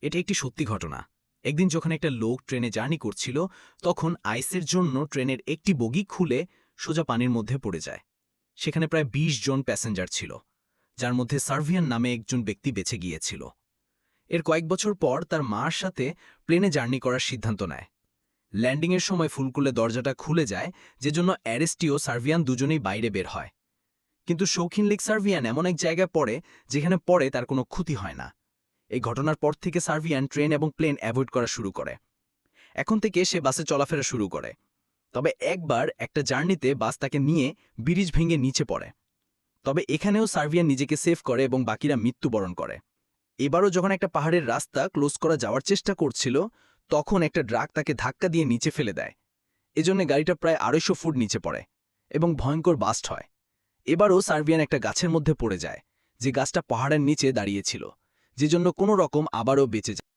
এটা একটি সত্যি ঘটনা। একদিন যখন একটা লোক ট্রেনে জার্নি করছিল, তখন আইসের জন্য ট্রেনের একটি বগি খুলে সোজা পানির মধ্যে পড়ে যায়। সেখানে প্রায় ২০ জন প্যাসেঞ্জার ছিল, যার মধ্যে সার্ভিয়ান নামে একজন ব্যক্তি বেঁচে গিয়েছিল। এর কয়েক বছর পর তার মার সাথে প্লেনে জার্নি করার সিদ্ধান্ত নেয়। ল্যান্ডিংয়ের সময় ফুলকুলে দরজাটা খুলে যায়, যেজন্য অ্যারেস্টি ও সার্ভিয়ান দুজনেই বাইরে বের হয়। কিন্তু শৌখিন লীগ সার্ভিয়ান এমন এক জায়গায় পড়ে যেখানে পরে তার কোনো ক্ষতি হয় না। এই ঘটনার পর থেকে সার্ভিয়ান ট্রেন এবং প্লেন অ্যাভয়েড করা শুরু করে। এখন থেকে সে বাসে চলাফেরা শুরু করে। তবে একবার একটা জার্নিতে বাস তাকে নিয়ে ব্রিজ ভেঙে নিচে পড়ে। তবে এখানেও সার্ভিয়ান নিজেকে সেভ করে এবং বাকিরা মৃত্যুবরণ করে। এবারও যখন একটা পাহাড়ের রাস্তা ক্লোজ করা যাওয়ার চেষ্টা করছিল, তখন একটা ট্রাক তাকে ধাক্কা দিয়ে নিচে ফেলে দেয়। এজন্য গাড়িটা প্রায় ২৫০ ফুট নিচে পড়ে এবং ভয়ঙ্কর বাস্ট হয়। এবারও সার্ভিয়ান একটা গাছের মধ্যে পড়ে যায়, যে গাছটা পাহাড়ের নিচে দাঁড়িয়েছিল, যেজন্য কোনো রকম আবারও বেঁচে যায়।